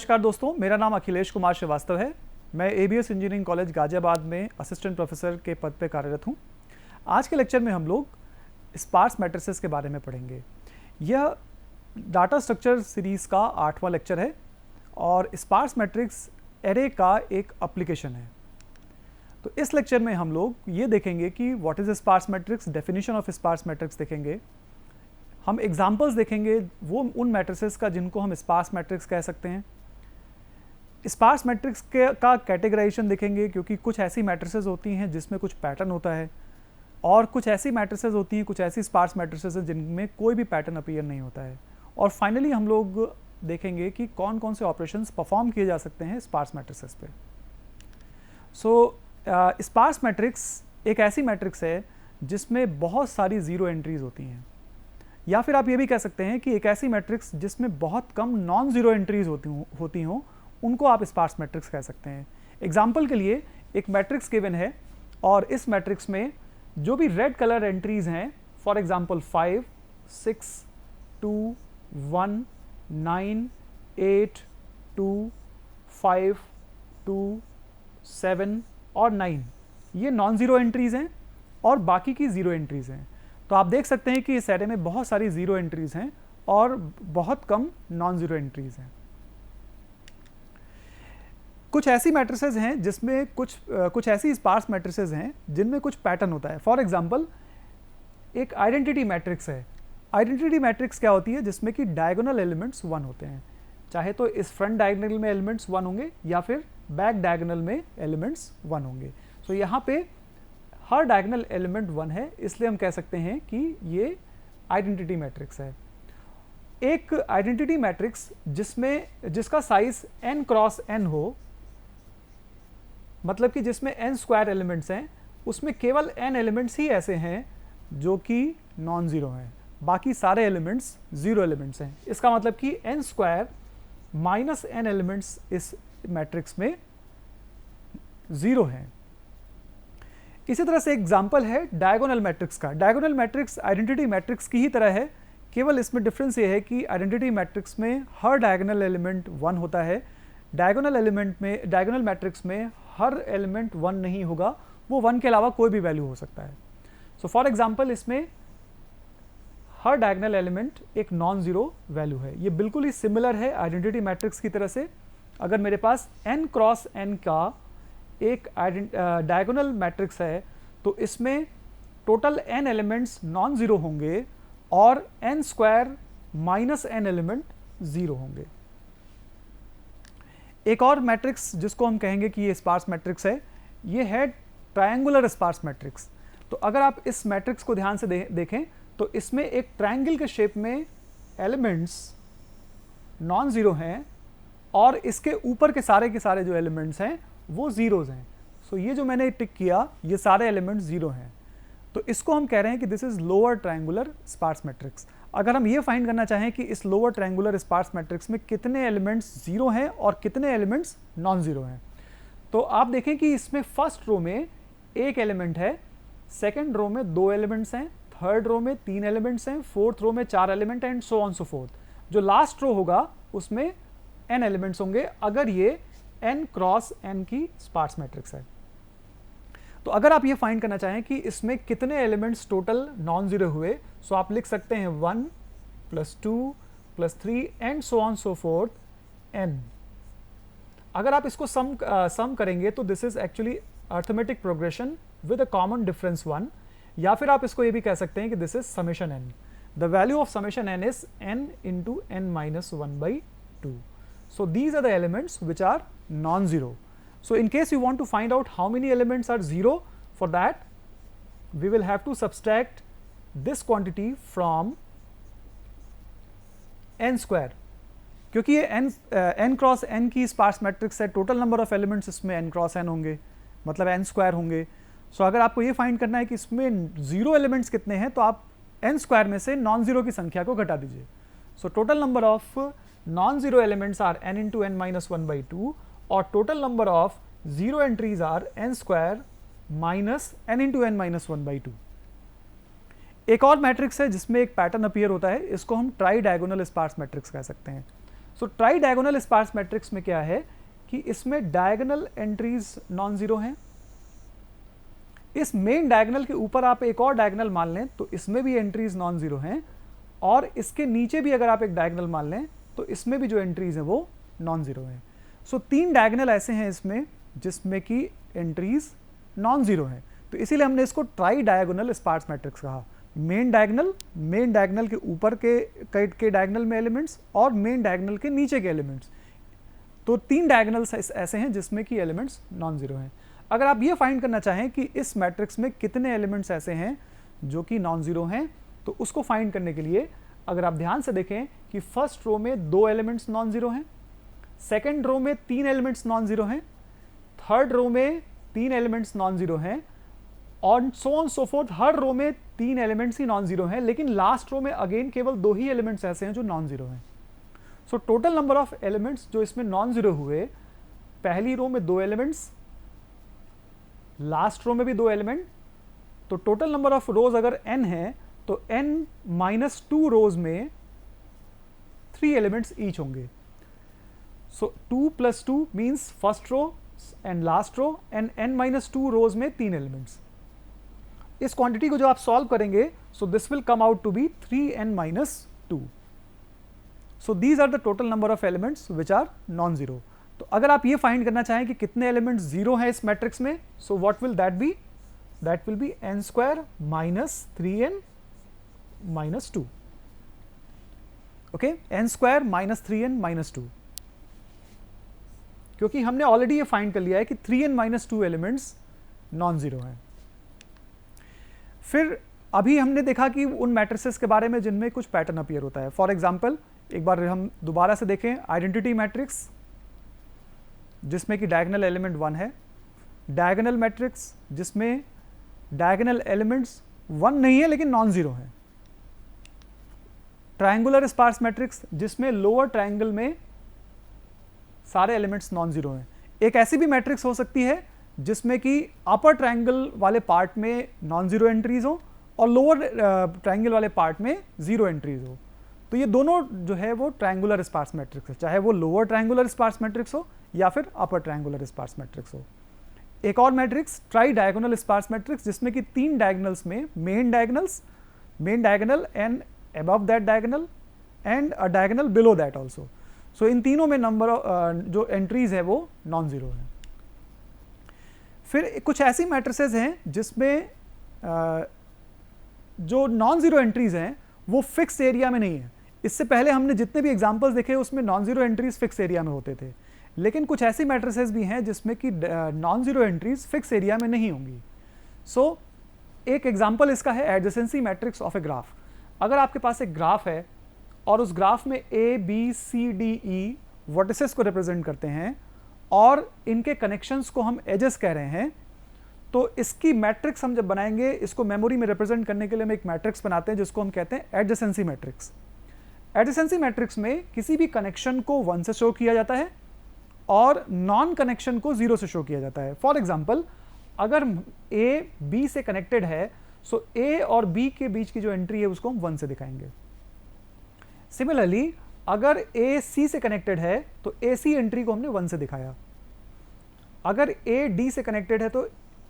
नमस्कार दोस्तों, मेरा नाम अखिलेश कुमार श्रीवास्तव है। मैं एबीएस इंजीनियरिंग कॉलेज गाजियाबाद में असिस्टेंट प्रोफेसर के पद पे कार्यरत हूँ। आज के लेक्चर में हम लोग स्पार्स मैट्रिसेस के बारे में पढ़ेंगे। यह डाटा स्ट्रक्चर सीरीज़ का 8वां लेक्चर है और स्पार्स मैट्रिक्स एरे का एक एप्लीकेशन है। तो इस लेक्चर में हम लोग ये देखेंगे कि what is sparse matrix, definition of sparse matrix देखेंगे। हम एग्जाम्पल्स देखेंगे वो उन मैट्रिसेस का जिनको हम स्पार्स मैट्रिक्स कह सकते हैं। स्पार्स मैट्रिक्स का कैटेगराइजेशन देखेंगे, क्योंकि कुछ ऐसी मैट्रिसेस होती हैं जिसमें कुछ पैटर्न होता है और कुछ ऐसी मैट्रिसेस होती हैं, कुछ ऐसी स्पार्स मैट्रिसेस हैं जिनमें कोई भी पैटर्न अपीयर नहीं होता है। और फाइनली हम लोग देखेंगे कि कौन कौन से ऑपरेशंस परफॉर्म किए जा सकते हैं स्पार्स मैट्रिसेस पे। स्पार्स मैट्रिक्स एक ऐसी मैट्रिक्स है जिसमें बहुत सारी ज़ीरो एंट्रीज होती हैं, या फिर आप ये भी कह सकते हैं कि एक ऐसी मैट्रिक्स जिसमें बहुत कम नॉन ज़ीरो एंट्रीज होती हों उनको आप स्पार्स मैट्रिक्स कह सकते हैं। एग्जाम्पल के लिए एक मैट्रिक्स गिवन है और इस मैट्रिक्स में जो भी रेड कलर एंट्रीज हैं, फॉर एग्जाम्पल 5, 6, 2, 1, 9, 8, 2, 5, 2, 7 और 9, ये नॉन ज़ीरो एंट्रीज हैं और बाकी की ज़ीरो एंट्रीज हैं। तो आप देख सकते हैं कि इस एरे में बहुत सारी ज़ीरो एंट्रीज हैं और बहुत कम नॉन ज़ीरो एंट्रीज हैं। कुछ ऐसी मैट्रिसेस हैं जिसमें कुछ ऐसी स्पार्स मैट्रिसेस हैं जिनमें कुछ पैटर्न होता है। फॉर एग्जांपल एक आइडेंटिटी मैट्रिक्स है। आइडेंटिटी मैट्रिक्स क्या होती है? जिसमें कि डायगोनल एलिमेंट्स 1 होते हैं। चाहे तो इस फ्रंट डायगोनल में एलिमेंट्स 1 होंगे या फिर बैक डायगोनल में एलिमेंट्स 1 होंगे। सो यहाँ पे हर डायगोनल एलिमेंट 1 है, इसलिए हम कह सकते हैं कि ये आइडेंटिटी मैट्रिक्स है। एक आइडेंटिटी मैट्रिक्स जिसका साइज n क्रॉस n हो, मतलब कि जिसमें n स्क्वायर एलिमेंट्स हैं, उसमें केवल n एलिमेंट्स ही ऐसे हैं जो कि नॉन ज़ीरो हैं, बाकी सारे एलिमेंट्स ज़ीरो एलिमेंट्स हैं। इसका मतलब कि n square minus n elements इस मैट्रिक्स में ज़ीरो हैं। इसी तरह से एग्जाम्पल है डायगोनल मैट्रिक्स का। डायगोनल मैट्रिक्स आइडेंटिटी मैट्रिक्स की ही तरह है, केवल इसमें डिफरेंस ये है कि आइडेंटिटी मैट्रिक्स में हर डायगोनल एलिमेंट 1 होता है, डायगोनल मैट्रिक्स में हर एलिमेंट 1 नहीं होगा, वो 1 के अलावा कोई भी वैल्यू हो सकता है। सो फॉर एग्जाम्पल इसमें हर डायगोनल एलिमेंट एक नॉन ज़ीरो वैल्यू है। ये बिल्कुल ही सिमिलर है आइडेंटिटी मैट्रिक्स की तरह से। अगर मेरे पास n क्रॉस n का एक डायगोनल मैट्रिक्स है तो इसमें total n elements non zero होंगे और n square minus n element zero होंगे। एक और मैट्रिक्स जिसको हम कहेंगे कि ये स्पार्स मैट्रिक्स है, ये है ट्रायंगुलर स्पार्स मैट्रिक्स। तो अगर आप इस मैट्रिक्स को ध्यान से देखें तो इसमें एक ट्रायंगल के शेप में एलिमेंट्स नॉन ज़ीरो हैं और इसके ऊपर के सारे जो एलिमेंट्स हैं वो ज़ीरोज़ हैं। सो ये जो मैंने टिक किया, ये सारे एलिमेंट्स ज़ीरो हैं, तो इसको हम कह रहे हैं कि this is lower triangular sparse matrix. अगर हम ये फाइंड करना चाहें कि इस लोअर ट्रायंगुलर स्पार्स मैट्रिक्स में कितने एलिमेंट्स ज़ीरो हैं और कितने एलिमेंट्स नॉन ज़ीरो हैं, तो आप देखें कि इसमें फर्स्ट रो में एक एलिमेंट है, सेकेंड रो में 2 एलिमेंट्स हैं, थर्ड रो में 3 एलिमेंट्स हैं, फोर्थ रो में 4 element and so on so fourth. जो लास्ट रो होगा उसमें n एलिमेंट्स होंगे, अगर ये n क्रॉस n की स्पार्स मैट्रिक्स है। तो अगर आप ये फाइंड करना चाहें कि इसमें कितने एलिमेंट्स टोटल नॉन ज़ीरो हुए, सो आप लिख सकते हैं 1 + 2 + 3 and so on so fourth n। अगर आप इसको सम करेंगे तो this is actually arithmetic progression with a common difference 1, या फिर आप इसको ये भी कह सकते हैं कि this is summation n। The value of summation n is n × n-1/2. So these are the elements which are non-zero. So in case you want to find out how many elements are zero, for that we will have to subtract this quantity from n square, क्योंकि ये n cross n की sparse matrix है, total number of elements इसमें n cross n होंगे, मतलब n square होंगे। सो अगर आपको ये फाइंड करना है कि इसमें ज़ीरो एलिमेंट्स कितने हैं, तो आप n स्क्वायर में से नॉन ज़ीरो की संख्या को घटा दीजिए। So total number of non zero elements are n × n-1/2 और total number of zero entries are n square minus n × n-1/2। एक और मैट्रिक्स है जिसमें एक पैटर्न अपीयर होता है, इसको हम ट्राई डायगोनल स्पार्स मैट्रिक्स कह सकते हैं। So tridiagonal sparse matrix में क्या है कि इसमें डायगोनल एंट्रीज नॉन जीरो हैं। इस मेन डायगोनल के ऊपर आप एक और डायगोनल मान लें तो इसमें भी एंट्रीज नॉन जीरो हैं, और इसके नीचे भी अगर आप एक डायगोनल मान लें तो इसमें भी जो एंट्रीज हैं वो नॉन जीरो हैं। सो 3 डायगोनल ऐसे हैं इसमें जिसमें कि एंट्रीज नॉन जीरो हैं, तो इसीलिए हमने इसको ट्राई डायगोनल स्पार्स मैट्रिक्स कहा। मेन डायगोनल के ऊपर के डायगोनल में एलिमेंट्स और मेन डायगोनल के नीचे के एलिमेंट्स, तो 3 डायगोनल्स ऐसे हैं जिसमें कि एलिमेंट्स नॉन जीरो हैं। अगर आप ये फाइंड करना चाहें कि इस मैट्रिक्स में कितने एलिमेंट्स ऐसे हैं जो कि नॉन जीरो हैं, तो उसको फाइंड करने के लिए अगर आप ध्यान से देखें कि फर्स्ट रो में 2 एलिमेंट्स नॉन जीरो हैं, सेकेंड रो में 3 एलिमेंट्स नॉन जीरो हैं, थर्ड रो में 3 एलिमेंट्स नॉन जीरो हैं, और सो ऑन सो फोर्थ हर रो में 3 एलिमेंट्स ही नॉन जीरो हैं, लेकिन लास्ट रो में अगेन केवल 2 ही एलिमेंट्स ऐसे हैं जो नॉन जीरो हैं। सो टोटल नंबर ऑफ एलिमेंट्स जो इसमें नॉन जीरो हुए, पहली रो में 2 एलिमेंट्स, लास्ट रो में भी 2 एलिमेंट, तो टोटल नंबर ऑफ रोज अगर n है तो n-2 रोज में 3 एलिमेंट्स ईच होंगे। So 2 + 2 means first row and last row, and n-2 rows में 3 एलिमेंट्स। इस क्वांटिटी को जो आप सॉल्व करेंगे, so this will come out to be 3n-2। So these are the total number of elements which are non zero. तो अगर आप ये फाइंड करना चाहें कि कितने एलिमेंट्स जीरो हैं इस मैट्रिक्स में, so what will that be? That will be n² - 3n - 2। Okay, n² - 3n - 2, क्योंकि हमने ऑलरेडी ये फाइंड कर लिया है कि 3n - 2 एलिमेंट्स नॉन जीरो हैं। फिर अभी हमने देखा कि उन मैट्रिसेस के बारे में जिनमें कुछ पैटर्न अपीयर होता है। फॉर एग्जाम्पल, एक बार हम दोबारा से देखें, आइडेंटिटी मैट्रिक्स जिसमें कि डायगोनल एलिमेंट 1 है, डायगोनल मैट्रिक्स जिसमें डायगोनल एलिमेंट्स 1 नहीं है लेकिन नॉन जीरो है, ट्रायंगुलर स्पार्स मैट्रिक्स जिसमें लोअर ट्रायंगल में सारे एलिमेंट्स नॉन जीरो हैं। एक ऐसी भी मैट्रिक्स हो सकती है जिसमें कि अपर ट्रायंगल वाले पार्ट में नॉन जीरो एंट्रीज हो और लोअर ट्रायंगल वाले पार्ट में जीरो एंट्रीज हो। तो ये दोनों जो है वो ट्रायंगुलर स्पार्स मैट्रिक्स है, चाहे वो लोअर ट्रायंगुलर स्पार्स मैट्रिक्स हो या फिर अपर ट्रायंगुलर स्पार्स मैट्रिक्स हो। एक और matrix tridiagonal sparse matrix जिसमें कि 3 डायगोनल्स में main diagonal and above that diagonal and a diagonal below that also. So in तीनों में नंबर जो एंट्रीज है वो नॉन जीरो है। फिर कुछ ऐसी मैट्रिसेस हैं जिसमें जो नॉन जीरो एंट्रीज हैं वो फिक्स एरिया में नहीं है। इससे पहले हमने जितने भी एग्जांपल्स देखे उसमें non zero entries fix area में होते थे, लेकिन कुछ ऐसी मैट्रिसेस भी हैं जिसमें कि non zero entries fix area में नहीं होंगी। सो एक एग्जांपल इसका है adjacency matrix of a graph. अगर आपके पास एक ग्राफ है और उस ग्राफ में A B C D E vertices को रिप्रेजेंट करते हैं और इनके कनेक्शंस को हम एजेस कह रहे हैं, तो इसकी मैट्रिक्स हम जब बनाएंगे, इसको मेमोरी में रिप्रेजेंट करने के लिए हम एक मैट्रिक्स बनाते हैं जिसको हम कहते हैं एडजेसेंसी मैट्रिक्स। एडजेसेंसी मैट्रिक्स में किसी भी कनेक्शन को 1 से शो किया जाता है और नॉन कनेक्शन को 0 से शो किया जाता है। फॉर एग्जाम्पल, अगर ए बी से कनेक्टेड है, सो ए और बी के बीच की जो एंट्री है उसको हम 1 से दिखाएंगे। सिमिलरली, अगर ए सी से कनेक्टेड है तो ए सी एंट्री को हमने 1 से दिखाया। अगर ए डी से कनेक्टेड है तो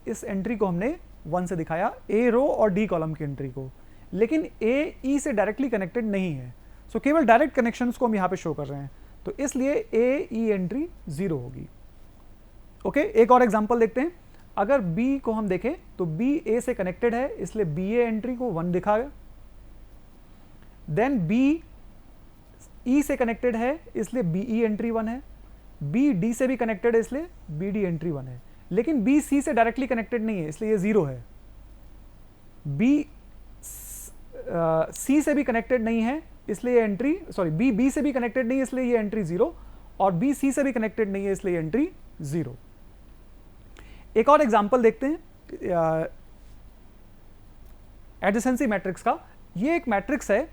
इस एंट्री को हमने 1 से दिखाया, ए रो और डी कॉलम की एंट्री को। लेकिन ए ई से डायरेक्टली कनेक्टेड नहीं है, सो केवल डायरेक्ट कनेक्शंस को हम यहाँ पे शो कर रहे हैं, तो इसलिए ए ई एंट्री 0 होगी। ओके, एक और एग्जांपल देखते हैं। अगर बी को हम देखें तो बी ए से कनेक्टेड है, इसलिए बी ए एंट्री को 1 दिखाया। देन बी ई से कनेक्टेड है, इसलिए बी ई एंट्री 1 है। बी डी से भी कनेक्टेड है, इसलिए बी डी एंट्री 1 है। लेकिन बी सी से डायरेक्टली कनेक्टेड नहीं है, इसलिए ये 0 है। बी सी से भी कनेक्टेड नहीं है, इसलिए एंट्री बी बी से भी कनेक्टेड नहीं है, इसलिए ये एंट्री 0, और बी सी से भी कनेक्टेड नहीं है, इसलिए एंट्री 0। एक और एग्जांपल देखते हैं एडजेसेंसी मैट्रिक्स का। ये एक मैट्रिक्स है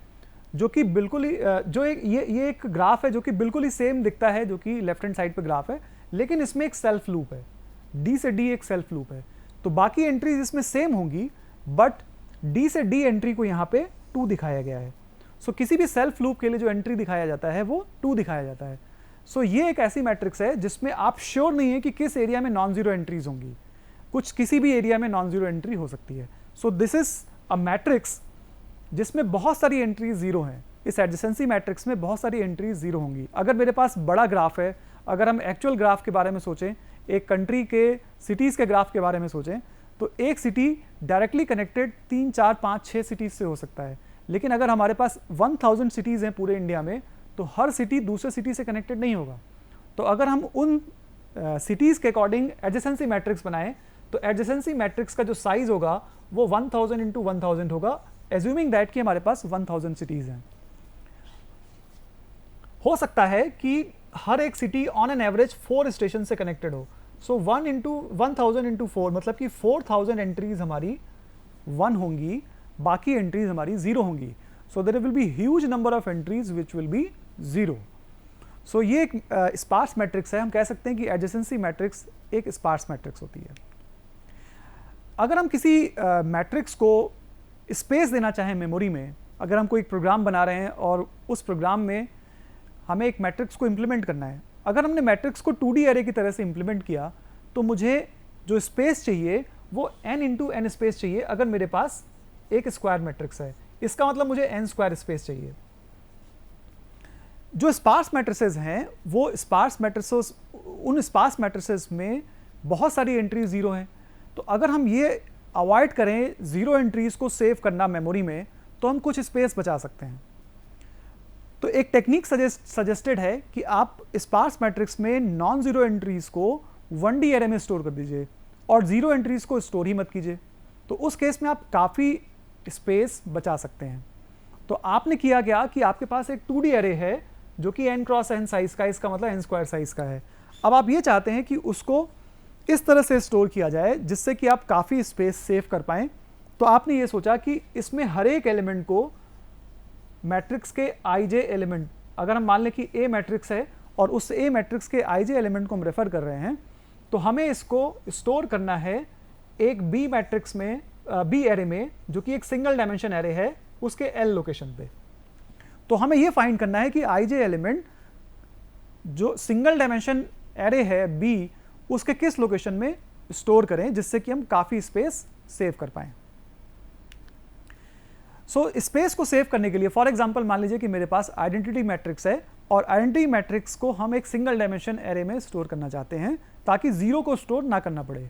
जो कि बिल्कुल ही ये एक ग्राफ है जो कि बिल्कुल ही सेम दिखता है, जो कि लेफ्ट हैंड साइड पे ग्राफ है, लेकिन इसमें एक सेल्फ लूप है, डी से डी एक सेल्फ लूप है। तो बाकी एंट्रीज इसमें सेम होंगी, बट डी से डी एंट्री को यहाँ पे 2 दिखाया गया है। सो किसी भी सेल्फ लूप के लिए जो एंट्री दिखाया जाता है वो 2 दिखाया जाता है। सो ये एक ऐसी मैट्रिक्स है जिसमें आप श्योर नहीं है कि किस एरिया में नॉन जीरो एंट्रीज होंगी, कुछ किसी भी एरिया में नॉन जीरो एंट्री हो सकती है। सो दिस इज अ मैट्रिक्स जिसमें बहुत सारी एंट्रीज जीरो हैं। इस एडजेसेंसी मैट्रिक्स में बहुत सारी एंट्रीज जीरो होंगी। अगर मेरे पास बड़ा ग्राफ है, अगर हम एक्चुअल ग्राफ के बारे में सोचें, एक कंट्री के सिटीज़ के ग्राफ के बारे में सोचें, तो एक सिटी डायरेक्टली कनेक्टेड 3, 4, 5, 6 सिटीज़ से हो सकता है। लेकिन अगर हमारे पास 1000 सिटीज़ हैं पूरे इंडिया में, तो हर सिटी दूसरे सिटी से कनेक्टेड नहीं होगा। तो अगर हम उन सिटीज़ के अकॉर्डिंग एडजेसेंसी मैट्रिक्स बनाएं, तो एडजेसेंसी मैट्रिक्स का जो साइज़ होगा वो 1000 इंटू 1000 होगा, एज्यूमिंग दैट कि हमारे पास 1000 सिटीज़ हैं। हो सकता है कि हर एक city on an average 4 station से कनेक्टेड हो। सो 1000 इंटू 4 मतलब कि 4000 एंट्रीज हमारी 1 होंगी, बाकी एंट्रीज हमारी 0 होंगी। So there will be huge number of entries which will be 0। So ये एक स्पार्स मैट्रिक्स है। हम कह सकते हैं कि एडजेसेंसी मैट्रिक्स एक स्पार्स मैट्रिक्स होती है। अगर हम किसी मैट्रिक्स को स्पेस देना चाहें मेमोरी में, अगर हम कोई प्रोग्राम बना रहे हैं और उस प्रोग्राम में हमें एक मैट्रिक्स को इम्प्लीमेंट करना है, अगर हमने मैट्रिक्स को 2D एरे की तरह से इम्प्लीमेंट किया, तो मुझे जो स्पेस चाहिए वो n इंटू एन स्पेस चाहिए। अगर मेरे पास एक स्क्वायर मैट्रिक्स है, इसका मतलब मुझे n स्क्वायर स्पेस चाहिए। जो स्पार्स मैट्रिसेस हैं वो स्पार्स मैट्रिसेस, उन स्पार्स मैट्रिसेस में बहुत सारी एंट्री 0 हैं। तो अगर हम ये अवॉइड करें 0 एंट्रीज को सेव करना मेमोरी में, तो हम कुछ स्पेस बचा सकते हैं। तो एक टेक्निक सजेस्टेड है कि आप स्पार्स मैट्रिक्स में नॉन जीरो एंट्रीज को 1D एरे में स्टोर कर दीजिए और 0 एंट्रीज को स्टोर ही मत कीजिए। तो उस केस में आप काफ़ी स्पेस बचा सकते हैं। तो आपने किया क्या कि आपके पास एक 2D एरे है जो कि n क्रॉस n साइज का है, इसका मतलब n स्क्वायर साइज का है। अब आप ये चाहते हैं कि उसको इस तरह से स्टोर किया जाए जिससे कि आप काफ़ी स्पेस सेव कर पाएँ। तो आपने ये सोचा कि इसमें हर एक एलिमेंट को मैट्रिक्स के ij एलिमेंट, अगर हम मान लें कि A मैट्रिक्स है और उस A मैट्रिक्स के ij एलिमेंट को हम रेफर कर रहे हैं, तो हमें इसको स्टोर करना है एक B मैट्रिक्स में, B एरे में, जो कि एक सिंगल डायमेंशन एरे है, उसके L लोकेशन पे। तो हमें ये फाइंड करना है कि ij एलिमेंट जो सिंगल डायमेंशन एरे है B, उसके किस लोकेशन में स्टोर करें जिससे कि हम काफ़ी स्पेस सेव कर पाएँ। सो स्पेस को सेव करने के लिए फॉर एग्जांपल मान लीजिए कि मेरे पास आइडेंटिटी मैट्रिक्स है और आइडेंटिटी मैट्रिक्स को हम एक सिंगल डायमेंशन एरे में स्टोर करना चाहते हैं ताकि 0 को स्टोर ना करना पड़े।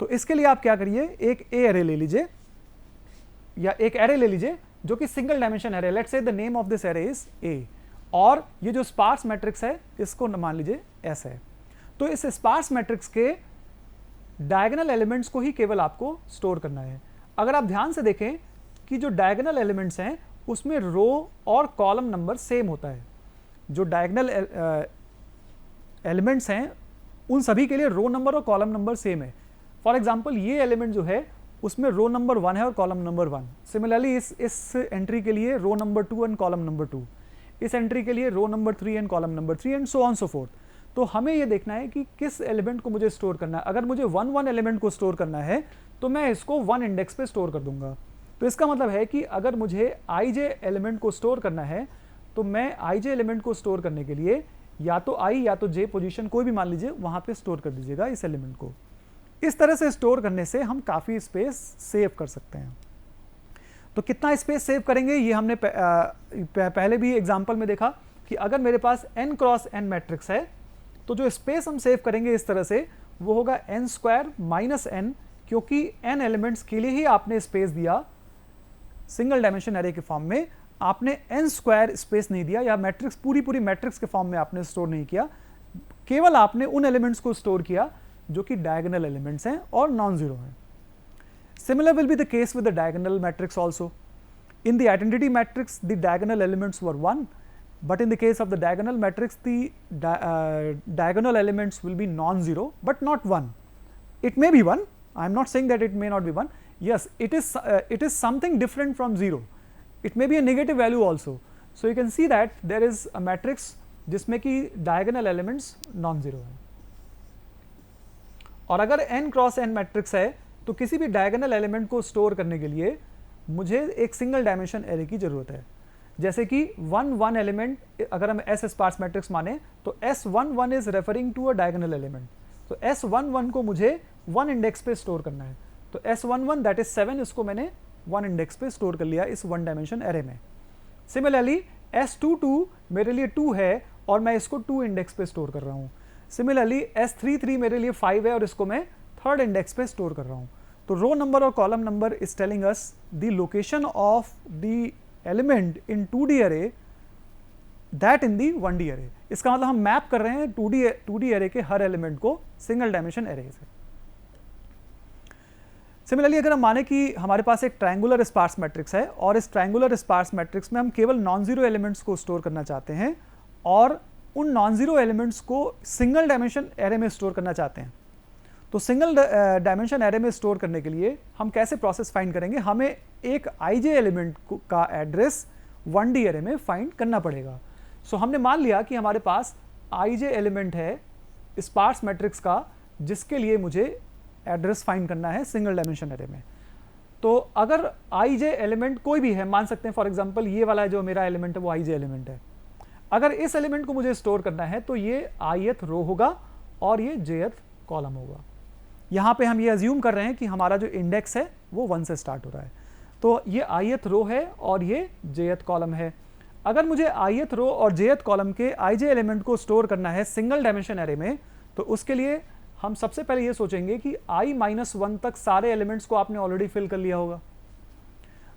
तो इसके लिए आप क्या करिए, एक ए एरे ले लीजिए या एक एरे ले लीजिए जो कि single dimension array, let's say the name of this array is a, और ये जो स्पार्स मैट्रिक्स है इसको मान लीजिए एस है। तो इस स्पार्स मैट्रिक्स के डायगोनल एलिमेंट्स को ही केवल आपको स्टोर करना है। अगर आप ध्यान से देखें कि जो डायगोनल एलिमेंट्स हैं उसमें रो और कॉलम नंबर सेम होता है। जो डायगोनल एलिमेंट्स हैं उन सभी के लिए रो नंबर और कॉलम नंबर सेम है। फॉर एग्जांपल ये एलिमेंट जो है उसमें रो नंबर 1 है और कॉलम नंबर 1। सिमिलरली इस एंट्री के लिए row number 2 and column number 2, इस एंट्री के लिए row number 3 and column number 3 and so on so forth. तो हमें ये देखना है कि किस एलिमेंट को मुझे स्टोर करना है। अगर मुझे 1 एलिमेंट को स्टोर करना है तो मैं इसको 1 इंडेक्स पे स्टोर कर दूंगा। तो इसका मतलब है कि अगर मुझे ij एलिमेंट को स्टोर करना है तो मैं ij एलिमेंट को स्टोर करने के लिए या तो i या तो j पोजीशन कोई भी मान लीजिए वहां पे स्टोर कर दीजिएगा इस एलिमेंट को। इस तरह से स्टोर करने से हम काफ़ी स्पेस सेव कर सकते हैं। तो कितना स्पेस सेव करेंगे ये हमने पहले भी एग्जाम्पल में देखा कि अगर मेरे पास n क्रॉस n मैट्रिक्स है तो जो स्पेस हम सेव करेंगे इस तरह से वो होगा n स्क्वायर माइनस n, क्योंकि n एलिमेंट्स के लिए ही आपने स्पेस दिया सिंगल डायमेंशन एरे के फॉर्म में, आपने n स्क्वायर स्पेस नहीं दिया या मैट्रिक्स पूरी मैट्रिक्स के फॉर्म में आपने स्टोर नहीं किया, केवल आपने उन एलिमेंट्स को स्टोर किया जो कि डायगोनल एलिमेंट्स हैं और नॉन जीरो हैं। Similar will be the case with the diagonal matrix also. In the identity matrix the diagonal elements were 1, but in the case of the diagonal matrix the diagonal elements will be non-zero but not 1. It may be 1, I am not saying that it may not be 1. Yes, it is something different from 0. It may be a negative value also. So you can see that there is a matrix जिसमें कि diagonal elements non-zero है। और अगर n cross n matrix है तो किसी भी diagonal element को स्टोर करने के लिए मुझे एक सिंगल डायमेंशन एरे की जरूरत है। जैसे कि वन एलिमेंट, अगर हम एस स्पार्स मैट्रिक्स माने तो S11 is referring to a diagonal element, तो S11 को मुझे 1 इंडेक्स पे स्टोर करना है, तो S11 दैट इज 7, इसको मैंने 1 इंडेक्स पे स्टोर कर लिया इस 1 डायमेंशन एरे में। सिमिलरली S22 मेरे लिए 2 है और मैं इसको 2 इंडेक्स पे स्टोर कर रहा हूँ। सिमिलरली S33 मेरे लिए 5 है और इसको मैं 3rd इंडेक्स पे स्टोर कर रहा हूँ। तो रो नंबर और column number is telling us the location of the element in 2D अरे दैट इन दी 1D अरे। इसका मतलब हम मैप कर रहे हैं 2D अरे के हर एलिमेंट को सिंगल डायमेंशन अरे से। सिमिलरली अगर हम माने कि हमारे पास एक ट्रायंगुलर स्पार्स मैट्रिक्स है और इस ट्रायंगुलर स्पार्स मैट्रिक्स में हम केवल नॉन जीरो एलिमेंट्स को स्टोर करना चाहते हैं और उन नॉन जीरो एलिमेंट्स को सिंगल डायमेंशन एरे में स्टोर करना चाहते हैं, तो सिंगल डायमेंशन एरे में स्टोर करने के लिए हम कैसे प्रोसेस फाइंड करेंगे? हमें एक ij एलिमेंट का एड्रेस 1D एरे में फाइंड करना पड़ेगा। सो हमने मान लिया कि हमारे पास ij एलिमेंट है स्पार्स मैट्रिक्स का जिसके लिए मुझे एड्रेस फाइंड करना है सिंगल डायमेंशन एरे में। तो अगर ij एलिमेंट कोई भी है, मान सकते हैं फॉर एग्जांपल ये वाला जो मेरा एलिमेंट है वो ij एलिमेंट है, अगर इस एलिमेंट को मुझे स्टोर करना है तो ये ith रो होगा और ये jth कॉलम होगा। यहाँ पे हम ये अज्यूम कर रहे हैं कि हमारा जो इंडेक्स है वो 1 से स्टार्ट हो रहा है, तो ये ith रो है और ये jth कॉलम है। अगर मुझे ith रो और jth कॉलम के ij एलिमेंट को स्टोर करना है सिंगल डायमेंशन एरे में, तो उसके लिए हम सबसे पहले ये सोचेंगे कि i-1 तक सारे एलिमेंट्स को आपने ऑलरेडी फिल कर लिया होगा।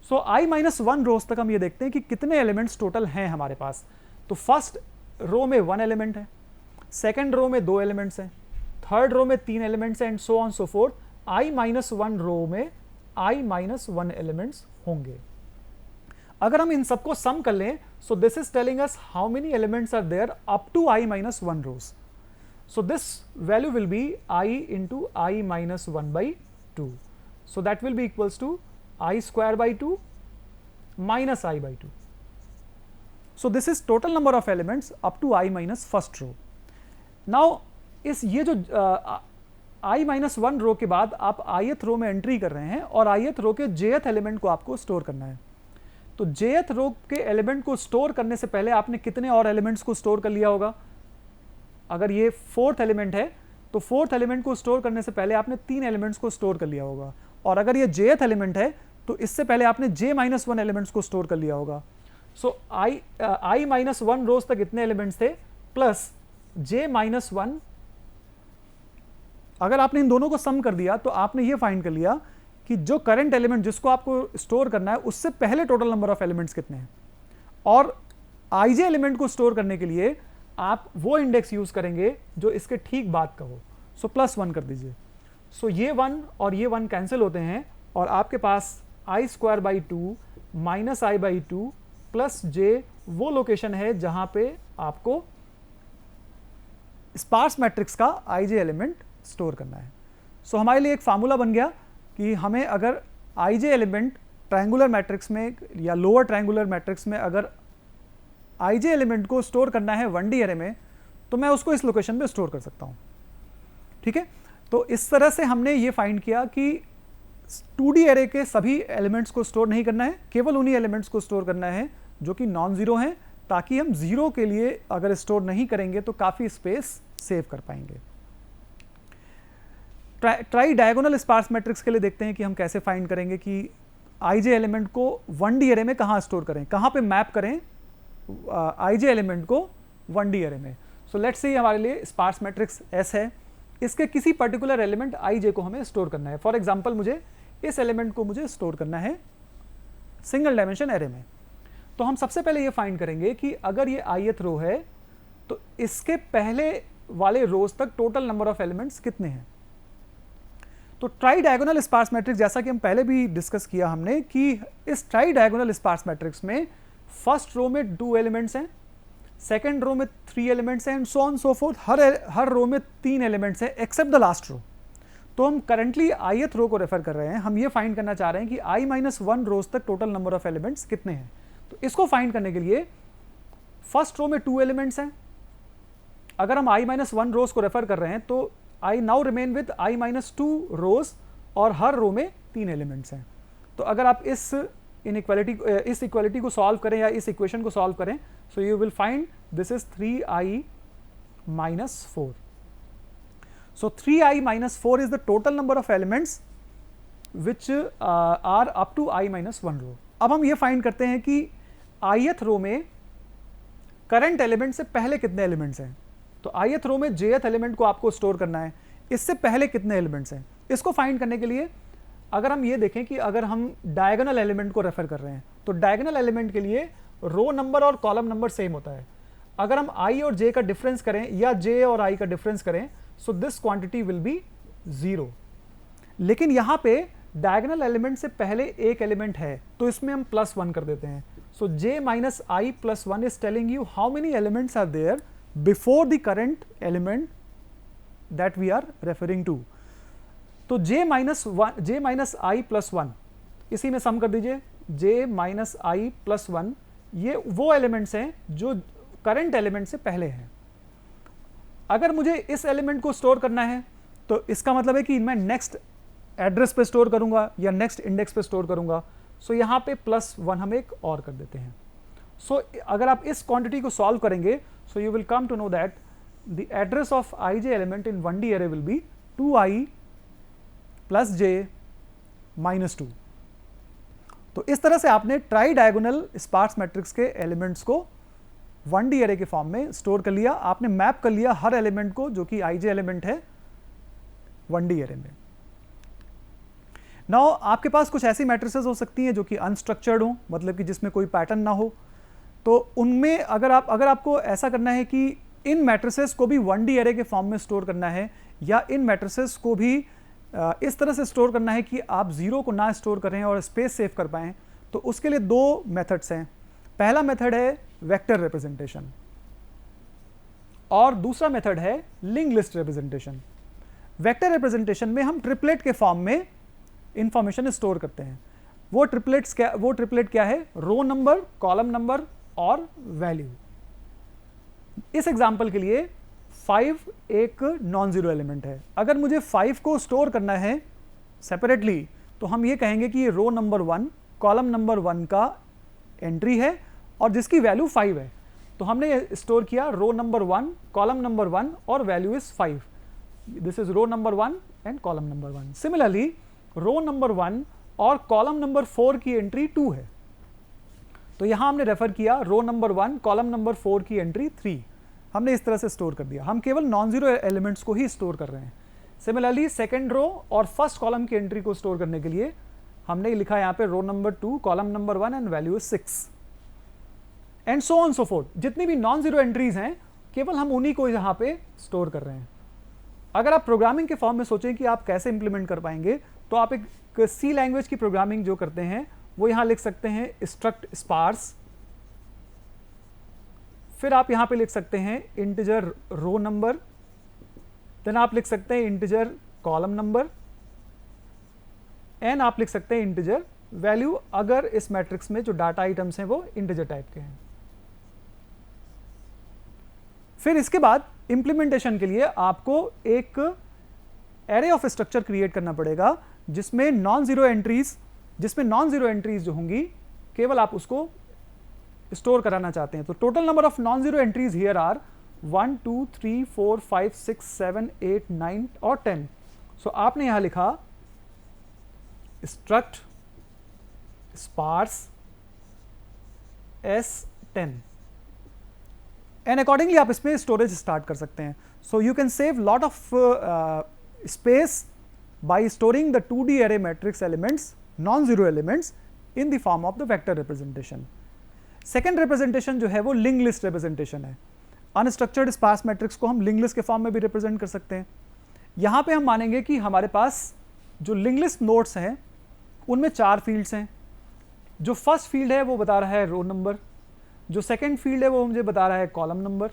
सो i-1 रोज तक हम ये देखते हैं कि कितने एलिमेंट्स टोटल हैं हमारे पास। तो फर्स्ट रो में 1 एलिमेंट है, सेकंड रो में 2 एलिमेंट्स हैं, थर्ड रो में 3 एलिमेंट्स हैं and so on so fourth. i-1 रो में i-1 एलिमेंट्स होंगे। अगर हम इन सबको सम कर लें, so this is telling us how many elements are there up to i-1 rows. So this value will be I into I minus 1 by 2. So that will be equals to I square by 2 minus I by 2. So this is total number of elements up to I minus first row. Now इस ये जो I minus 1 रो के बाद आप ith रो में entry कर रहे हैं और ith रो के jth एलिमेंट को आपको स्टोर करना है। तो jth रो के एलिमेंट को स्टोर करने से पहले आपने कितने और एलिमेंट्स को स्टोर कर लिया होगा? अगर ये 4th एलिमेंट है तो 4th एलिमेंट को स्टोर करने से पहले आपने 3 एलिमेंट्स को स्टोर कर लिया होगा, और अगर ये jth एलिमेंट है तो इससे पहले आपने j-1 एलिमेंट्स को स्टोर कर लिया होगा। सो i-1 रोज तक इतने एलिमेंट्स थे प्लस j-1। अगर आपने इन दोनों को सम कर दिया तो आपने ये फाइंड कर लिया कि जो करंट एलिमेंट जिसको आपको स्टोर करना है उससे पहले टोटल नंबर ऑफ एलिमेंट्स कितने हैं, और ij एलिमेंट को स्टोर करने के लिए आप वो इंडेक्स यूज करेंगे जो इसके ठीक बाद का हो। सो +1 कर दीजिए। सो ये 1 और ये 1 कैंसिल होते हैं और आपके पास i square by 2 minus i by 2 plus j वो लोकेशन है जहां पे आपको स्पार्स मैट्रिक्स का ij एलिमेंट स्टोर करना है। सो हमारे लिए एक फार्मूला बन गया कि हमें अगर ij एलिमेंट ट्रायंगुलर मैट्रिक्स में या लोअर ट्रायंगुलर मैट्रिक्स में अगर ij एलिमेंट को स्टोर करना है 1D एरे में, तो मैं उसको इस लोकेशन पे स्टोर कर सकता हूं। ठीक है, तो इस तरह से हमने ये फाइंड किया कि 2D एरे के सभी एलिमेंट्स को स्टोर नहीं करना है, केवल उन्हीं एलिमेंट्स को स्टोर करना है जो कि नॉन जीरो हैं, ताकि हम जीरो के लिए अगर स्टोर नहीं करेंगे तो काफी स्पेस सेव कर पाएंगे। ट्राई डायगोनल स्पार्स मैट्रिक्स के लिए देखते हैं कि हम कैसे फाइंड करेंगे कि ij एलिमेंट को 1D एरे में कहां स्टोर करें, कहां पे मैप करें ij एलिमेंट को 1D एरे में। सो लेट्स से हमारे लिए स्पार्स मैट्रिक्स S है, इसके किसी पर्टिकुलर एलिमेंट ij को हमें स्टोर करना है। फॉर एग्जांपल मुझे इस एलिमेंट को मुझे स्टोर करना है सिंगल डायमेंशन एरे में। तो हम सबसे पहले ये फाइंड करेंगे कि अगर ये ith रो है तो इसके पहले वाले रोज तक टोटल नंबर ऑफ एलिमेंट्स कितने हैं। तो ट्राई डायगोनल स्पार्स मैट्रिक्स, जैसा कि हम पहले भी डिस्कस किया हमने कि इस ट्राई डायगोनल स्पार्स मैट्रिक्स में फर्स्ट रो में 2 एलिमेंट्स हैं, सेकंड रो में 3 एलिमेंट्स हैं and so on so forth. हर रो में 3 एलिमेंट्स हैं एक्सेप्ट द लास्ट रो। तो हम करंटली ith रो को रेफर कर रहे हैं, हम ये फाइंड करना चाह रहे हैं कि i-1 रोज तक टोटल नंबर ऑफ एलिमेंट्स कितने हैं। तो इसको फाइंड करने के लिए फर्स्ट रो में 2 एलिमेंट्स हैं, अगर हम i-1 रोज को रेफर कर रहे हैं तो I now remain with i-2 रोज और हर रो में 3 एलिमेंट्स हैं। तो अगर आप इस इस इक्वालिटी को सॉल्व करें या इस इक्वेशन को सॉल्व करें, सो you will find this is 3i minus 4. So 3i minus 4 is the total number of elements which are up to i minus 1 row. अब हम ये फाइंड करते हैं कि ith रो में करंट एलिमेंट से पहले कितने एलिमेंट्स हैं. तो ith रो में jth एलिमेंट को आपको स्टोर करना है, इससे पहले कितने एलिमेंट्स हैं. इसको फाइंड करने के लिए अगर हम ये देखें कि अगर हम डायगोनल एलिमेंट को रेफर कर रहे हैं तो डायगोनल एलिमेंट के लिए रो नंबर और कॉलम नंबर सेम होता है. अगर हम i और j का डिफरेंस करें या j और i का डिफरेंस करें, so this quantity will be 0. लेकिन यहां पे डायगोनल एलिमेंट से पहले एक एलिमेंट है तो इसमें हम +1 कर देते हैं. So j minus i plus 1 is telling you how many elements are there before the current element that we are referring to. तो j माइनस i प्लस 1 इसी में सम कर दीजिए. j माइनस i प्लस 1 ये वो एलिमेंट्स हैं जो current element से पहले हैं. अगर मुझे इस एलिमेंट को स्टोर करना है तो इसका मतलब है कि मैं नेक्स्ट एड्रेस पे स्टोर करूंगा या नेक्स्ट इंडेक्स पे स्टोर करूंगा. सो यहां पे +1 हम एक और कर देते हैं. सो अगर आप इस क्वांटिटी को सॉल्व करेंगे, so you will come to know that the address of ij element in 1D array will be 2i plus j minus 2. तो इस तरह से आपने ट्राई डायगोनल स्पार्स मैट्रिक्स के एलिमेंट्स को 1D array के फॉर्म में स्टोर कर लिया. आपने मैप कर लिया हर एलिमेंट को जो कि ij एलिमेंट है 1D array में. नाउ आपके पास कुछ ऐसी मैट्रिसेस हो सकती हैं जो कि अनस्ट्रक्चर्ड हो, मतलब कि जिसमें कोई पैटर्न ना हो. तो उनमें अगर आपको ऐसा करना है कि इन मैट्रिसेस को भी 1D array के फॉर्म में स्टोर करना है या इन मैट्रिसेस को भी इस तरह से स्टोर करना है कि आप जीरो को ना स्टोर करें और स्पेस सेव कर पाएं, तो उसके लिए दो मेथड्स हैं. पहला मेथड है वेक्टर रिप्रेजेंटेशन और दूसरा मेथड है link list representation. Vector representation में हम ट्रिपलेट के फॉर्म में इंफॉर्मेशन स्टोर करते हैं. वो ट्रिपलेट क्या है? रो नंबर, कॉलम नंबर और वैल्यू. इस एग्जांपल के लिए 5 एक नॉन जीरो एलिमेंट है. अगर मुझे 5 को स्टोर करना है सेपरेटली तो हम ये कहेंगे कि ये रो नंबर 1 कॉलम नंबर 1 का एंट्री है और जिसकी वैल्यू 5 है. तो हमने स्टोर किया रो नंबर 1 कॉलम नंबर 1 और value is 5. This is row number 1 and column number 1. Similarly row number 1 और कॉलम नंबर 4 की एंट्री 2 है. तो यहां हमने रेफर किया रो नंबर 1 कॉलम नंबर 4 की एंट्री 3. हमने इस तरह से स्टोर कर दिया. हम केवल नॉन जीरो एलिमेंट्स को ही स्टोर कर रहे हैं. सिमिलरली सेकेंड रो और फर्स्ट कॉलम की एंट्री को स्टोर करने के लिए हमने लिखा यहां पे row number 2 column number 1 and value is 6 and so on so forth. जितनी भी नॉन जीरो एंट्रीज हैं केवल हम उन्हीं को यहां पे स्टोर कर रहे हैं. अगर आप प्रोग्रामिंग के फॉर्म में सोचें कि आप कैसे इंप्लीमेंट कर पाएंगे, तो आप एक सी लैंग्वेज की प्रोग्रामिंग जो करते हैं वो यहां लिख सकते हैं स्ट्रक्ट स्पार्स. फिर आप यहां पे लिख सकते हैं इंटीजर रो नंबर, देन आप लिख सकते हैं इंटीजर कॉलम नंबर एंड आप लिख सकते हैं इंटीजर वैल्यू, अगर इस मैट्रिक्स में जो डाटा आइटम्स हैं वो इंटीजर टाइप के हैं. फिर इसके बाद इंप्लीमेंटेशन के लिए आपको एक एरे ऑफ स्ट्रक्चर क्रिएट करना पड़ेगा जिसमें नॉन जीरो एंट्रीज जो होंगी केवल आप उसको स्टोर कराना चाहते हैं. तो total number of non zero entries here are 1 2 3 4 5 6 7 8 9 और 10. सो आपने यहां लिखा struct sparse S10 and accordingly आप इसमें स्टोरेज स्टार्ट कर सकते हैं. So you can save lot of space by storing the 2D array matrix elements, non-zero elements in the form of the vector representation. Second representation जो है वो linked list representation है. Unstructured sparse matrix को हम linked list के form में भी represent कर सकते हैं. यहाँ पे हम मानेंगे कि हमारे पास जो linked list नोड्स हैं उनमें 4 फील्ड्स हैं. जो फर्स्ट फील्ड है वो बता रहा है रो नंबर, जो सेकेंड फील्ड है वो मुझे बता रहा है कॉलम नंबर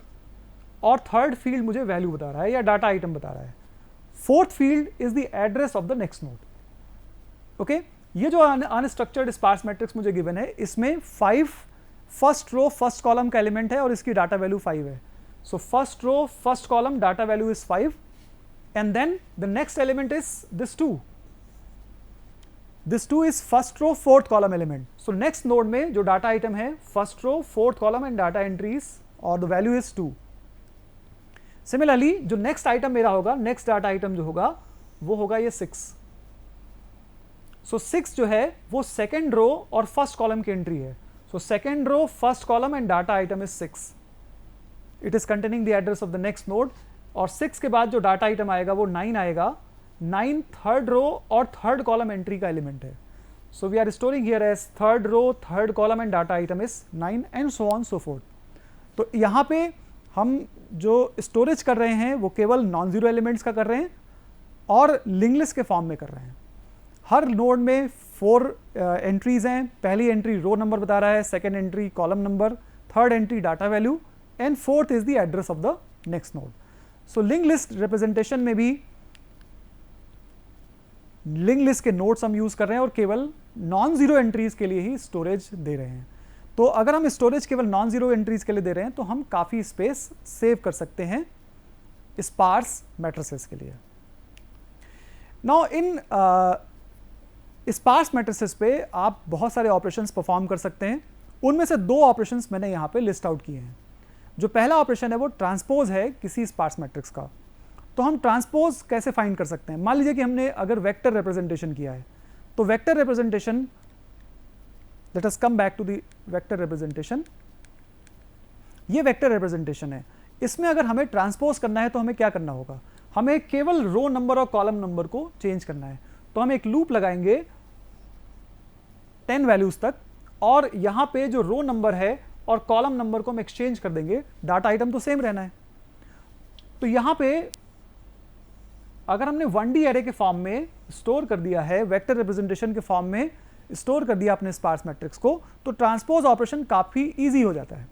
और थर्ड फील्ड मुझे वैल्यू बता रहा है या डाटा आइटम बता रहा है. Fourth field is the address of the next node. Okay, ये जो अनस्ट्रक्चर्ड स्पार्स मैट्रिक्स मुझे गिवन है इसमें 5 फर्स्ट रो फर्स्ट कॉलम का एलिमेंट है और इसकी डाटा वैल्यू 5 है. So first row first column data value is 5 and then the next element is this 2. This 2 is first row fourth column element. So next node में जो data item है first row fourth column and data entries और the value is 2. Similarly जो next item मेरा होगा, next data item जो होगा वो होगा ये 6. सो 6 जो है वो सेकेंड रो और फर्स्ट कॉलम की एंट्री है. So second row first column and data item is 6. It is containing the address of the next node. और 6 के बाद जो डाटा आइटम आएगा वो 9 आएगा. 9 थर्ड रो और थर्ड कॉलम एंट्री का एलिमेंट है. So we are storing here as third row third column and data item is 9 and so on so forth. तो यहाँ पे हम जो स्टोरेज कर रहे हैं वो केवल नॉन जीरो एलिमेंट्स का कर रहे हैं और लिंक लिस्ट के फॉर्म में कर रहे हैं. हर नोड में 4 एंट्रीज हैं. पहली एंट्री रो नंबर बता रहा है, second entry column number, third entry data value and fourth is the address of the next node. So link list representation में भी लिंक लिस्ट के नोड्स हम यूज कर रहे हैं और केवल नॉन जीरो एंट्रीज के लिए ही स्टोरेज दे रहे हैं. तो अगर हम स्टोरेज केवल नॉन जीरो एंट्रीज के लिए दे रहे हैं तो हम काफी स्पेस सेव कर सकते हैं स्पार्स मैट्रिसेस के लिए. नाउ इन स्पार्स मैट्रिसेस पे आप बहुत सारे ऑपरेशंस परफॉर्म कर सकते हैं. उनमें से 2 ऑपरेशंस मैंने यहाँ पे लिस्ट आउट किए हैं. जो पहला ऑपरेशन है वो ट्रांसपोज है किसी स्पार्स मैट्रिक्स का. तो हम ट्रांसपोज कैसे फाइंड कर सकते हैं? मान लीजिए कि हमने अगर वेक्टर रिप्रेजेंटेशन किया है तो vector representation, let us come back to the vector representation. ये वेक्टर रिप्रेजेंटेशन है. इसमें अगर हमें ट्रांसपोज करना है तो हमें क्या करना होगा? हमें केवल रो नंबर और कॉलम नंबर को चेंज करना है. तो हम एक लूप लगाएंगे 10 वैल्यूज तक और यहां पे जो रो नंबर है और कॉलम नंबर को हम एक्सचेंज कर देंगे. डाटा आइटम तो सेम रहना है. तो यहां पे अगर हमने 1D एरे के फॉर्म में स्टोर कर दिया है, वेक्टर रिप्रेजेंटेशन के फॉर्म में स्टोर कर दिया अपने स्पार्स मैट्रिक्स को, तो ट्रांसपोज ऑपरेशन काफी इजी हो जाता है.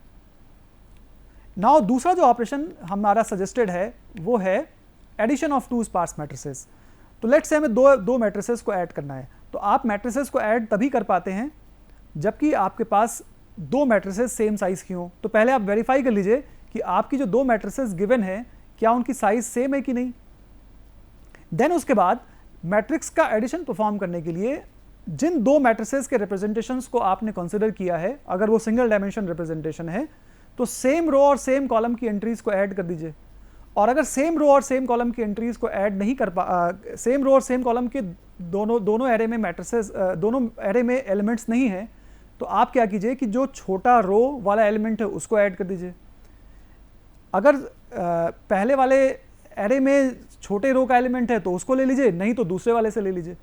नाउ दूसरा जो ऑपरेशन हमारा सजेस्टेड है वो है एडिशन ऑफ 2 स्पार्स मैट्रिसेस. तो लेट्स से हमें दो मैट्रिसेस को ऐड करना है. तो आप मैट्रिसेस को ऐड तभी कर पाते हैं जबकि आपके पास 2 मैट्रिसेस सेम साइज की हो. तो पहले आप वेरीफाई कर लीजिए कि आपकी जो 2 मैट्रिसेस गिवन है क्या उनकी साइज सेम है कि नहीं. देन उसके बाद मैट्रिक्स का एडिशन परफॉर्म करने के लिए जिन 2 मैट्रिसेस के रिप्रेजेंटेशंस को आपने कंसीडर किया है, अगर वो सिंगल डायमेंशन रिप्रेजेंटेशन है तो सेम रो और सेम कॉलम की एंट्रीज को ऐड कर दीजिए. और अगर सेम रो और सेम कॉलम की एंट्रीज को ऐड नहीं कर सेम रो और सेम कॉलम के दोनों एरे में मैट्रिसेस, दोनों एरे में एलिमेंट्स नहीं है, तो आप क्या कीजिए कि जो छोटा रो वाला एलिमेंट है उसको ऐड कर दीजिए. अगर पहले वाले एरे में छोटे रो का एलिमेंट है तो उसको ले लीजिए, नहीं तो दूसरे वाले से ले लीजिए,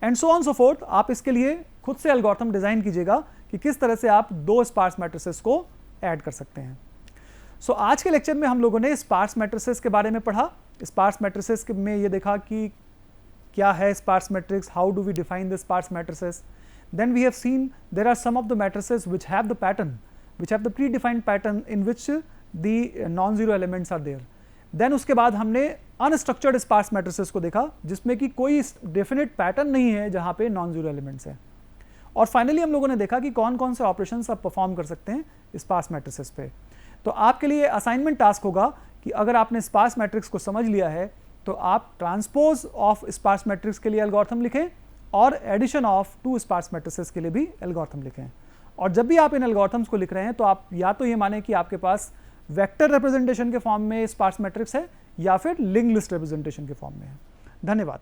and so on so fourth. आप इसके लिए खुद से एल्गोरिथम डिजाइन कीजिएगा कि किस तरह से आप 2 स्पार्स मैट्रिसेस को ऐड कर सकते हैं. सो आज के लेक्चर में हम लोगों ने स्पार्स मैट्रिसेस के बारे में पढ़ा. स्पार्स मैट्रिसेस में ये देखा कि क्या है sparse matrix, how do we define the sparse matrices. Then we have seen there are some of the matrices which have the pattern, which have the predefined pattern in which the non-zero elements are there. Then उसके बाद हमने unstructured sparse matrices को देखा जिसमें कि कोई definite pattern नहीं है जहाँ पे non-zero elements है. और फाइनली हम लोगों ने देखा कि कौन कौन से ऑपरेशंस आप परफॉर्म कर सकते हैं स्पार्स मैट्रिसेस पे. तो आपके लिए असाइनमेंट टास्क होगा कि अगर आपने स्पार्स मैट्रिक्स को समझ लिया है तो आप ट्रांसपोज ऑफ स्पार्स मैट्रिक्स के लिए एल्गोरिथम लिखें और एडिशन ऑफ 2 स्पार्स मैट्रिसेस के लिए भी एल्गोरिथम लिखें. और जब भी आप इन एल्गोरिथम्स को लिख रहे हैं तो आप या तो ये माने कि आपके पास वेक्टर रिप्रेजेंटेशन के फॉर्म में स्पार्स मैट्रिक्स है या फिर लिंक लिस्ट रिप्रेजेंटेशन के फॉर्म में है. धन्यवाद.